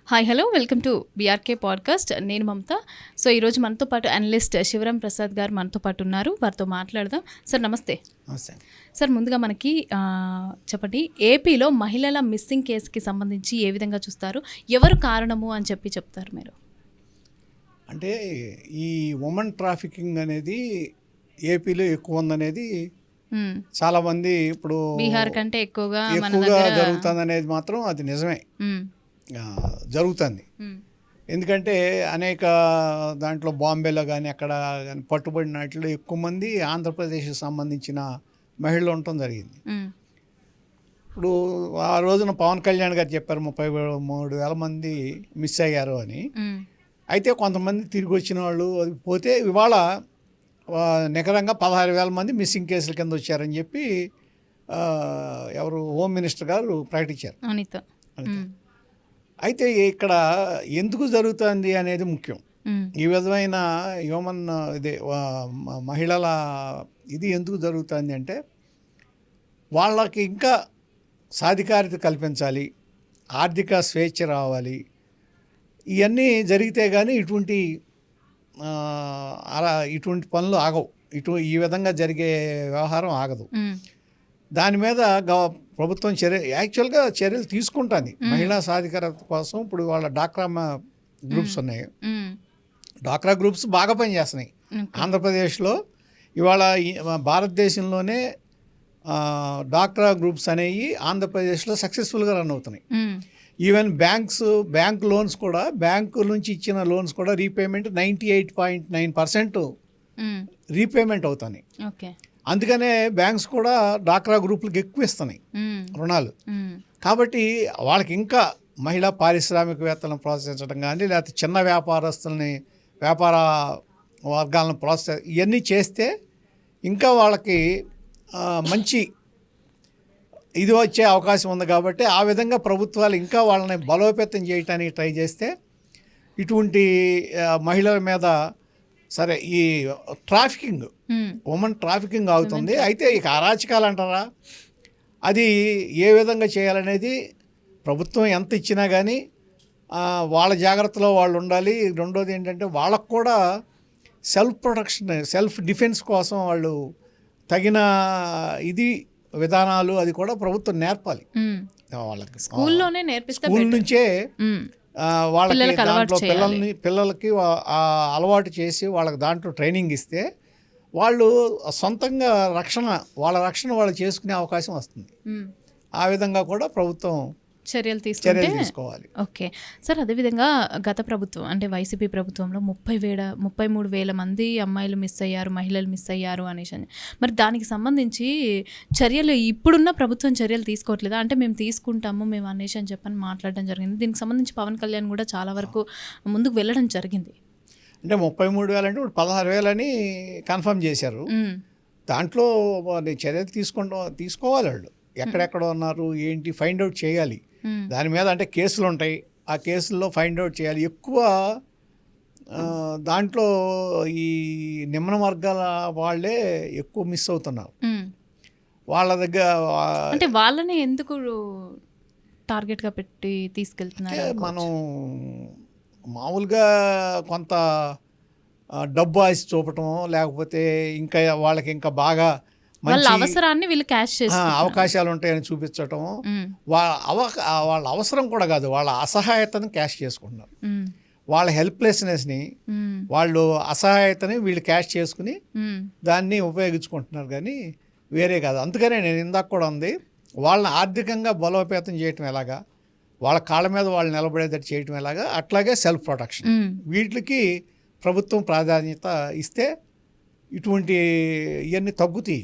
Hi hello welcome to BRK podcast. నేను మమత. So ఈరోజు మనతో పాటు అనలిస్ట్ శివరాం ప్రసాద్ గారు మనతో పాటు ఉన్నారు. వారితో మాట్లాడదాం. సార్ నమస్తే. సార్ ముందుగా మనకి చెప్పండి, ఏపీలో మహిళల మిస్సింగ్ కేసుకి సంబంధించి ఏ విధంగా చూస్తారు, ఎవరు కారణము అని చెప్తారు మీరు? అంటే ఈ ఉమెన్ ట్రాఫికింగ్ అనేది ఏపీలో ఎక్కువ ఉందనేది చాలామంది ఇప్పుడు బీహార్ కంటే ఎక్కువగా జరుగుతుంది అనేది మాత్రం అది నిజమే, జరుగుతుంది. ఎందుకంటే అనేక దాంట్లో బాంబేలో కానీ అక్కడ కానీ పట్టుబడిన వాటిలో ఎక్కువ మంది ఆంధ్రప్రదేశ్కి సంబంధించిన మహిళలు ఉండటం జరిగింది. ఇప్పుడు ఆ రోజున పవన్ కళ్యాణ్ గారు చెప్పారు 33,000 మంది మిస్ అయ్యారు అని. అయితే కొంతమంది తిరిగి వచ్చిన వాళ్ళు పోతే ఇవాళ నికరంగా 16,000 మంది మిస్సింగ్ కేసుల కింద వచ్చారని చెప్పి ఎవరు హోమ్ మినిస్టర్ గారు ప్రకటించారు. అయితే ఇక్కడ ఎందుకు జరుగుతుంది అనేది ముఖ్యం. ఈ విధమైన హ్యూమన్ మహిళల ఇది ఎందుకు జరుగుతుంది అంటే వాళ్ళకి ఇంకా సాధికారిత కల్పించాలి, ఆర్థిక స్వేచ్ఛ రావాలి. ఇవన్నీ జరిగితే కానీ ఇటువంటి పనులు ఆగవు. ఈ విధంగా జరిగే వ్యవహారం ఆగదు. దాని మీద ప్రభుత్వం యాక్చువల్గా చర్యలు తీసుకుంటుంది మహిళా సాధికారత కోసం. ఇప్పుడు వాళ్ళ డాక్రా గ్రూప్స్ ఉన్నాయి. డాక్రా గ్రూప్స్ బాగా పనిచేస్తున్నాయి ఆంధ్రప్రదేశ్లో. ఇవాళ భారతదేశంలోనే డాక్రా గ్రూప్స్ అనేవి ఆంధ్రప్రదేశ్లో సక్సెస్ఫుల్గా రన్ అవుతున్నాయి. ఈవెన్ బ్యాంక్ లోన్స్ కూడా, బ్యాంకు నుంచి ఇచ్చిన లోన్స్ కూడా రీపేమెంట్ 98.9% రీపేమెంట్ అవుతాయి. అందుకనే బ్యాంక్స్ కూడా డాక్రా గ్రూపులకు ఎక్కువ ఇస్తున్నాయి రుణాలు. కాబట్టి వాళ్ళకి ఇంకా మహిళా పారిశ్రామికవేత్తలను ప్రోత్సహించడం కానీ, లేకపోతే చిన్న వ్యాపార వర్గాలను ఇవన్నీ చేస్తే ఇంకా వాళ్ళకి మంచి ఇది వచ్చే అవకాశం ఉంది. కాబట్టి ఆ విధంగా ప్రభుత్వాలు ఇంకా వాళ్ళని బలోపేతం చేయడానికి ట్రై చేస్తే ఇటువంటి మహిళల మీద సరే ఈ ట్రాఫికింగ్, ఉమెన్ ట్రాఫికింగ్ అవుతుంది. అయితే ఇక అరాచకాలు అంటారా, అది ఏ విధంగా చేయాలనేది ప్రభుత్వం ఎంత ఇచ్చినా కానీ వాళ్ళ జాగ్రత్తలో వాళ్ళు ఉండాలి. రెండోది ఏంటంటే వాళ్ళకు కూడా సెల్ఫ్ ప్రొటెక్షన్, సెల్ఫ్ డిఫెన్స్ కోసం వాళ్ళు తగిన విధానాలు అది కూడా ప్రభుత్వం నేర్పాలి. వాళ్ళకి స్కూల్లోనే నేర్పిస్తే, స్కూల్ నుంచే వాళ్ళకి దాంట్లో పిల్లలకి అలవాటు చేసి వాళ్ళకి దాంట్లో ట్రైనింగ్ ఇస్తే వాళ్ళు సొంతంగా వాళ్ళ రక్షణ వాళ్ళు చేసుకునే అవకాశం వస్తుంది. ఆ విధంగా కూడా ప్రభుత్వం చర్యలు తీసుకోవాలి. ఓకే సార్, అదేవిధంగా గత ప్రభుత్వం అంటే వైసీపీ ప్రభుత్వంలో 33,000 మంది అమ్మాయిలు మిస్ అయ్యారు, మహిళలు మిస్ అయ్యారు అనేసి. మరి దానికి సంబంధించి చర్యలు ఇప్పుడున్న ప్రభుత్వం చర్యలు తీసుకోవట్లేదా? అంటే మేము తీసుకుంటాము మేము అనేసి అని చెప్పని మాట్లాడడం జరిగింది. దీనికి సంబంధించి పవన్ కళ్యాణ్ కూడా చాలా వరకు ముందుకు వెళ్ళడం జరిగింది. అంటే 33,000 అంటే ఇప్పుడు 16,000 అని కన్ఫర్మ్ చేశారు. దాంట్లో చర్యలు తీసుకోవాలి. వాళ్ళు ఎక్కడెక్కడ ఉన్నారు ఏంటి ఫైండ్ అవుట్ చేయాలి. దాని మీద అంటే కేసులు ఉంటాయి, ఆ కేసుల్లో ఫైండ్ అవుట్ చేయాలి. ఎక్కువ దాంట్లో ఈ నిమ్న వర్గాల వాళ్ళే ఎక్కువ మిస్ అవుతున్నారు. వాళ్ళ దగ్గర అంటే వాళ్ళని ఎందుకు టార్గెట్గా పెట్టి తీసుకెళ్తున్నారు? మనం మామూలుగా కొంత డబ్బు ఆశ చూపటం, లేకపోతే ఇంకా వాళ్ళకి ఇంకా బాగా అవసరాన్ని వీళ్ళు క్యాష్ చేసి అవకాశాలు ఉంటాయని చూపించటం. వాళ్ళ అవసరం కూడా కాదు, వాళ్ళ అసహాయతను క్యాష్ చేసుకుంటున్నారు. వాళ్ళ హెల్ప్లెస్నెస్ని, వాళ్ళు అసహాయతని వీళ్ళు క్యాష్ చేసుకుని దాన్ని ఉపయోగించుకుంటున్నారు కానీ వేరే కాదు. అందుకనే నేను ఇందాక కూడా ఉంది, వాళ్ళని ఆర్థికంగా బలోపేతం చేయటం ఎలాగా, వాళ్ళ కాళ్ళ మీద వాళ్ళు నిలబడేటట్టు చేయటం ఎలాగా, అట్లాగే సెల్ఫ్ ప్రొటెక్షన్, వీటికి ప్రభుత్వం ప్రాధాన్యత ఇస్తే ఇటువంటి ఇవన్నీ తగ్గుతాయి.